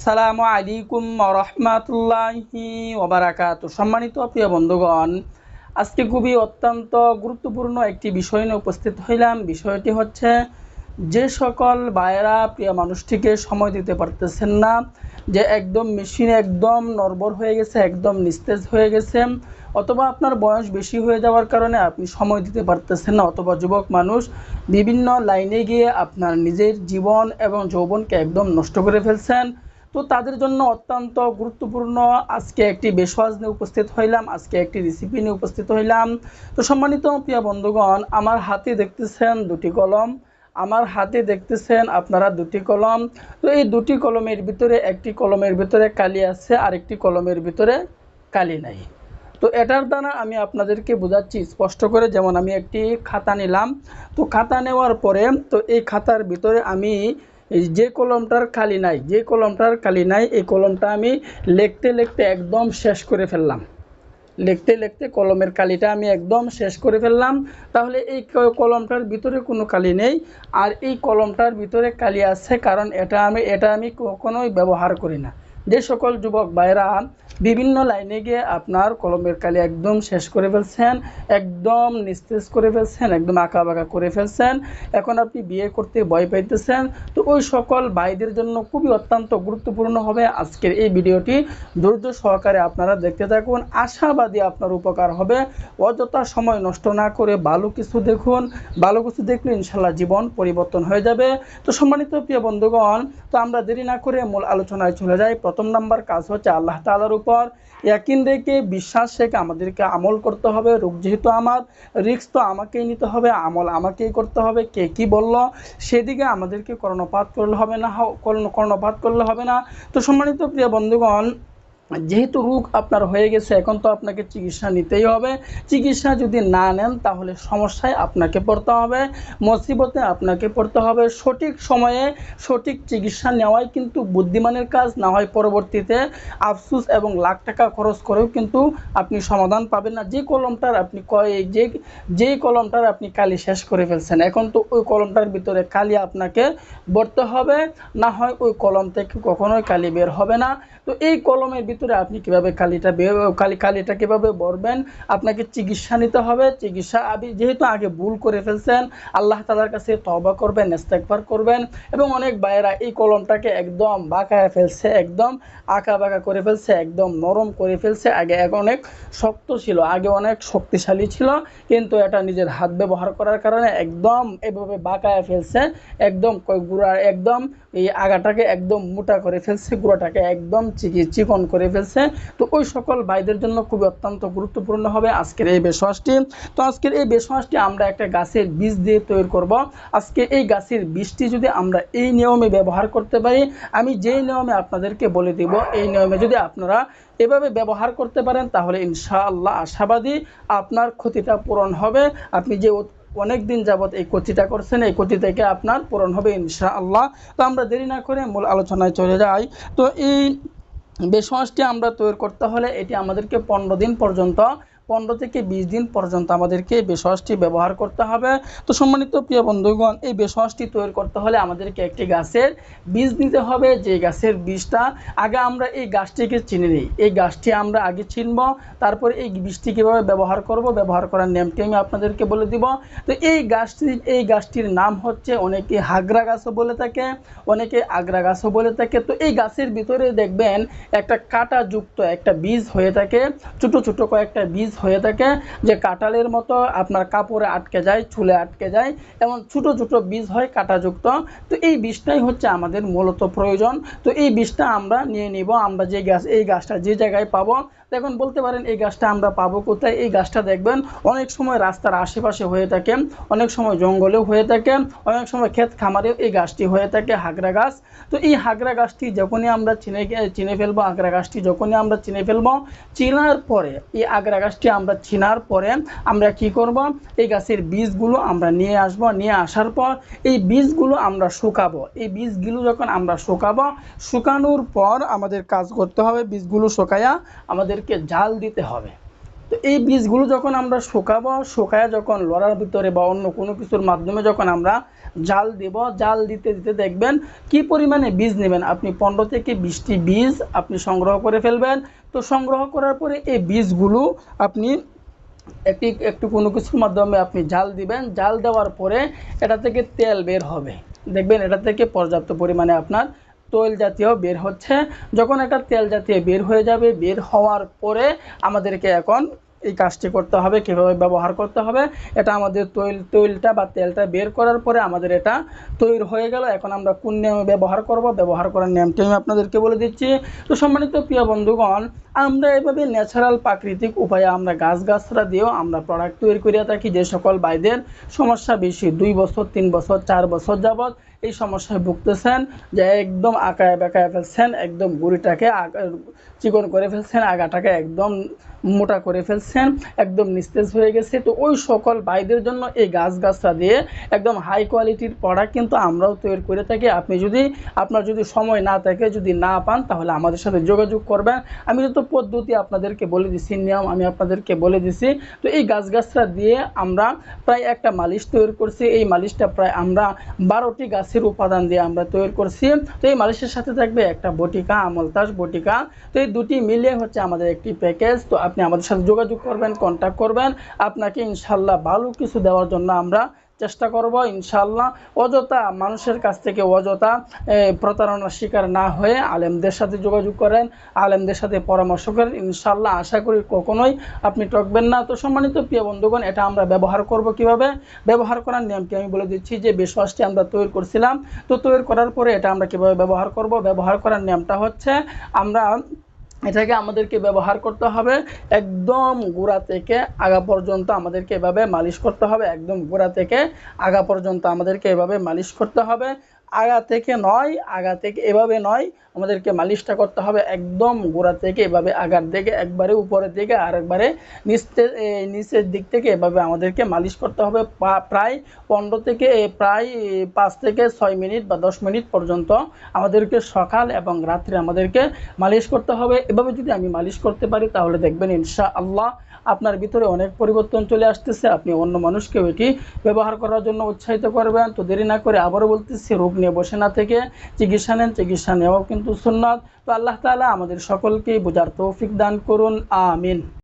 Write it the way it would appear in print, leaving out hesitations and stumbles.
আসসালামু আলাইকুম রহমতুল্লাহি ওবারাকাতু। সম্মানিত প্রিয় বন্ধুগণ, আজকে খুবই অত্যন্ত গুরুত্বপূর্ণ একটি বিষয় নিয়ে উপস্থিত হইলাম। বিষয়টি হচ্ছে, যে সকল ভাইয়েরা প্রিয় মানুষটিকে সময় দিতে পারতেছেন না, যে একদম মেশিনে একদম নড়বড় হয়ে গেছে, একদম নিস্তেজ হয়ে গেছে, অথবা আপনার বয়স বেশি হয়ে যাওয়ার কারণে আপনি সময় দিতে পারতেছেন না, অথবা যুবক মানুষ বিভিন্ন লাইনে গিয়ে আপনার নিজের জীবন এবং যৌবনকে একদম নষ্ট করে ফেলছেন, তো তাদের জন্য অত্যন্ত গুরুত্বপূর্ণ আজকে একটি বেশওয়াজ নিয়ে উপস্থিত হইলাম, আজকে একটি রেসিপি নিয়ে উপস্থিত হইলাম। তো সম্মানিত প্রিয় বন্ধুগণ, আমার হাতে দেখতেছেন দুটি কলম, আমার হাতে দেখতেছেন আপনারা দুটি কলম। তো এই দুটি কলমের ভিতরে একটি কলমের ভিতরে কালি আছে, আর একটি কলমের ভিতরে কালি নাই। তো এটার দ্বারা আমি আপনাদেরকে বোঝাচ্ছি স্পষ্ট করে। যেমন আমি একটি খাতা নিলাম, তো খাতা নেওয়ার পরে তো এই খাতার ভিতরে আমি যে কলমটার কালি নাই, এই কলমটা আমি লিখতে লিখতে একদম শেষ করে ফেললাম, লিখতে লিখতে কলমের কালিটা আমি একদম শেষ করে ফেললাম। তাহলে এই কলমটার ভিতরে কোনো কালি নেই, আর এই কলমটার ভিতরে কালি আছে, কারণ এটা আমি কখনোই ব্যবহার করি না। যে সকল যুবক ভাইরা বিভিন্ন লাইনে গিয়ে আপনার কলমের কালি একদম শেষ করে ফেলছেন, একদম নিস্তেজ করে ফেলছেন, একদম আঁকা বাঁকা করে ফেলছেন, এখন আপনি বিয়ে করতে ভয় পাইতেছেন, তো ওই সকল ভাইদের জন্য খুবই অত্যন্ত গুরুত্বপূর্ণ হবে আজকের এই ভিডিওটি। ধৈর্য সহকারে আপনারা দেখতে থাকুন, আশাবাদী আপনার উপকার হবে। অযথা সময় নষ্ট না করে ভালো কিছু দেখুন, ভালো কিছু দেখলে ইনশাল্লাহ জীবন পরিবর্তন হয়ে যাবে। তো সম্মানিত প্রিয় বন্ধুগণ, তো আমরা দেরি না করে মূল আলোচনায় চলে যাই। প্রথম নাম্বার কাজ হচ্ছে আল্লাহ তাআলার উপর ইয়াকিন রেখে, বিশ্বাস রেখে আমাদেরকে আমল করতে হবে। রোগ যেহেতু আমার, রিস্ক তো আমাকেই নিতে হবে, আমল আমাকেই করতে হবে। কে কি বলল সেদিকে আমাদেরকে কর্ণপাত করলে হবে না, কর্ণপাত করলে হবে না। তো সম্মানিত প্রিয় বন্ধুগণ, যেহেতু রোগ আপনার হয়ে গেছে, এখন তো আপনাকে চিকিৎসা নিতেই হবে। চিকিৎসা যদি না নেন তাহলে সমস্যায় আপনাকে পড়তে হবে, মুসিবতে আপনাকে পড়তে হবে। সঠিক সময়ে সঠিক চিকিৎসা নেওয়াই কিন্তু বুদ্ধিমানের কাজ, না হয় পরবর্তীতে আফসোস এবং লাখ টাকা খরচ করেও কিন্তু আপনি সমাধান পাবেন না। যেই কলমটার আপনি কালি শেষ করে ফেলছেন, এখন তো ওই কলমটার ভিতরে কালি আপনাকে ভরতে হবে, না হয় ওই কলম থেকে কখনোই কালি বের হবে না। তো এই কলমের ভিতরে আপনি কীভাবে কালিটা কীভাবে ভরবেন, আপনাকে চিকিৎসা নিতে হবে। চিকিৎসা যেহেতু আগে ভুল করে ফেলছেন, আল্লাহ তাআলার কাছে তওবা করবেন, ইস্তেগফার করবেন। এবং অনেক ভাইয়েরা এই কলমটাকে একদম বাঁকায় ফেলছে, একদম আঁকা বাঁকা করে ফেলছে, একদম নরম করে ফেলছে। আগে অনেক শক্ত ছিল, আগে অনেক শক্তিশালী ছিল, কিন্তু এটা নিজের হাত ব্যবহার করার কারণে একদম এভাবে বাঁকায় ফেলছে, একদম একদম এই আগাটাকে একদম মোটা করে ফেলছে, গুঁড়াটাকে একদম চিকন করে ফেলছে। তো ওই সকল ভাইদের জন্য খুবই অত্যন্ত গুরুত্বপূর্ণ হবে আজকের এই বেশওয়াজটি। তো আজকের এই বেশওয়াজটি আমরা একটা গাছের বীজ দিয়ে তৈরি করব। আজকে এই গাছের বীজটি যদি আমরা এই নিয়মে ব্যবহার করতে পারি, আমি যেই নিয়মে আপনাদেরকে বলে দিব, এই নিয়মে যদি আপনারা এভাবে ব্যবহার করতে পারেন, তাহলে ইনশাআল্লাহ আশাবাদী আপনার ক্ষতিটা পূরণ হবে। আপনি যে অনেক দিন যাবত এই ক্ষতিটা করছেন, এই ক্ষতি থেকে আপনার পূরণ হবে ইনশাআল্লাহ। তো আমরা দেরি না করে মূল আলোচনায় চলে যাই। তো এই বেশওয়াজটি আমরা তৈরি করতে হলে এটি আমাদেরকে 15 দিন পর্যন্ত, 15 থেকে 20 দিন পর্যন্ত আমাদেরকে এই বেশওয়াজটি ব্যবহার করতে হবে। তো সম্মানিত প্রিয় বন্ধুগণ, এই বেশওয়াজটি তৈরি করতে হলে আমাদেরকে একটি গাছের বীজ নিতে হবে। যে গাছের বীজটা আগে আমরা এই গাছটিকে চিনে নিই, এই গাছটি আমরা আগে চিনব, তারপরে এই বীজটি কীভাবে ব্যবহার করব, ব্যবহার করার নিয়মটি আমি আপনাদেরকে বলে দিব। তো এই গাছটির নাম হচ্ছে, অনেকে হাগরা গাছও বলে থাকে, অনেকে আগরা গাছও বলে থাকে। তো এই গাছের ভিতরে দেখবেন একটা কাঁটাযুক্ত একটা বীজ হয়ে থাকে, ছোটো ছোটো কয়েকটা বীজ হয়ে থাকে, যে কাঁঠালের মতো আপনার কাপড়ে আটকে যায়, চুলে আটকে যায়, এমন ছোটো ছোটো বীজ হয় কাঁটাযুক্ত। তো এই বীজটাই হচ্ছে আমাদের মূলত প্রয়োজন। তো এই বীজটা আমরা নিয়ে নিব। আমরা এই গাছটা যে জায়গায় পাবো, এখন বলতে পারেন এই গাছটা আমরা পাবো কোথায়? এই গাছটা দেখবেন অনেক সময় রাস্তার আশেপাশে হয়ে থাকে, অনেক সময় জঙ্গলেও হয়ে থাকে, অনেক সময় ক্ষেত খামারেও এই গাছটি হয়ে থাকে, হাগরা গাছ। তো এই হাগরা গাছটি যখনই আমরা চিনে ফেলবো, আগ্রা গাছটি যখনই আমরা চিনে ফেলবো, চিনার পরে এই আগ্রা গাছটি আমরা চিনার পরে আমরা কি করব, এই গাছের বীজগুলো আমরা নিয়ে আসব। নিয়ে আসার পর এই বীজগুলো আমরা শুকাবো। এই বীজগুলো যখন আমরা শুকাবো, শুকানোর পর আমাদের কাজ করতে হবে, বীজগুলো শুকায়া আমাদেরকে জাল দিতে হবে। তো এই বীজগুলো যখন আমরা শুকাবো, শুকায় যখন লড়ার ভিতরে বা অন্য কোনো কিছুর মাধ্যমে যখন আমরা জাল দিব, জাল দিতে দিতে দেখবেন কি পরিমাণে বীজ নেবেন। আপনি 15 থেকে 20টি বীজ আপনি সংগ্রহ করে ফেলবেন। তো সংগ্রহ করার পরে এই বীজগুলো আপনি একটু কোনো কিছুর মাধ্যমে আপনি জাল দিবেন। জাল দেওয়ার পরে এটা থেকে তেল বের হবে, দেখবেন এটা থেকে পর্যাপ্ত পরিমাণে আপনার তৈল জাতীয় বের হচ্ছে। যখন এটা তেল জাতীয় বের হয়ে যাবে, বের হওয়ার পরে আমাদেরকে এখন এই কাজটি করতে হবে। কীভাবে ব্যবহার করতে হবে, এটা আমাদের তৈলটা বা তেলটা বের করার পরে আমাদের এটা তৈরি হয়ে গেল। এখন আমরা কোন নিয়মে ব্যবহার করব, ব্যবহার করার নিয়মটি আমি আপনাদেরকে বলে দিচ্ছি। তো সম্মানিত প্রিয় বন্ধুগণ, আমরা এভাবে ন্যাচারাল প্রাকৃতিক উপায়ে আমরা গাছগাছরা দিয়েও আমরা প্রোডাক্ট তৈরি করিয়া থাকি। যে সকল ভাইদের সমস্যা বেশি, 2 বছর 3 বছর 4 বছর যাবৎ এই সমস্যায় ভুগতেছেন, যে একদম আঁকায় বেঁকায় ফেলছেন, একদম গুড়িটাকে চিকন করে ফেলছেন, আগাটাকে একদম মোটা করে ফেলছেন, একদম নিস্তেজ হয়ে গেছে, তো ওই সকল ভাইদের জন্য এই গাছগাছরা দিয়ে একদম হাই কোয়ালিটির প্রোডাক্ট কিন্তু আমরাও তৈরি করে থাকি। আপনার যদি সময় না থাকে, যদি না পান, তাহলে আমাদের সাথে যোগাযোগ করবেন। আমি যত পদ্ধতি আপনাদেরকে বলে দিছি, নিয়ম আমি আপনাদেরকে বলে দিছি। তো এই গাছগাছরা দিয়ে আমরা প্রায় একটা মালিশ তৈরি করছি। এই মালিশটা প্রায় আমরা 12টি গাছের উপাদান দিয়ে আমরা তৈরি করছি। তো এই মালিশের সাথে থাকবে একটা বটিকা, আমলতাস বটিকা। তো এই দুটি মিলিয়ে হচ্ছে আমাদের একটি প্যাকেজ। তো আপনি আমাদের সাথে যোগাযোগ করবেন, কন্ট্যাক্ট করবেন, আপনাকে ইনশাল্লাহ ভালো কিছু দেওয়ার জন্য আমরা চেষ্টা করব ইনশাল্লাহ। অযথা মানুষের কাছ থেকে অযথা প্রতারণার শিকার না হয়ে আলেমদের সাথে যোগাযোগ করেন, আলেমদের সাথে পরামর্শ করেন, ইনশাল্লাহ আশা করি কখনোই আপনি ঠকবেন না। তো সম্মানিত প্রিয় বন্ধুগণ, এটা আমরা ব্যবহার করব কিভাবে, ব্যবহার করার নিয়মটি আমি বলে দিচ্ছি। যে বেশওয়াশটি আমরা তৈরি করছিলাম, তো তৈরি করার পরে এটা আমরা কিভাবে ব্যবহার করব, ব্যবহার করার নিয়মটা হচ্ছে আমরা এটাকে আমাদেরকে ব্যবহার করতে হবে একদম গোড়া থেকে আগা পর্যন্ত আমাদেরকে এভাবে মালিশ করতে হবে। একদম গোড়া থেকে আগা পর্যন্ত আমাদেরকে এভাবে মালিশ করতে হবে। আগা থেকে এভাবে নয়, আমাদেরকে মালিশটা করতে হবে একদম গোড়া থেকে এভাবে আগার দিকে, একবারে উপরের দিকে আর একবারে নিচের দিক থেকে এভাবে আমাদেরকে মালিশ করতে হবে। প্রায় 5 থেকে 6 মিনিট বা 10 মিনিট পর্যন্ত আমাদেরকে সকাল এবং রাত্রে আমাদেরকে মালিশ করতে হবে। এভাবে যদি আমি মালিশ করতে পারি, তাহলে দেখবেন ইনশাআল্লাহ আপনার ভিতরে অনেক পরিবর্তন চলে আসতেছে। আপনি অন্য মানুষকেও এটি ব্যবহার করার জন্য উৎসাহিত করবেন। তো দেরি না করে আবারও বলতেছি, রোগ নিয়ে বসে না থেকে চিকিৎসা নেন, চিকিৎসা নেওয়াও কিন্তু সুন্নাত। তো আল্লাহ তাআলা আমাদের সকলকেই বোঝার তৌফিক দান করুন, আমিন।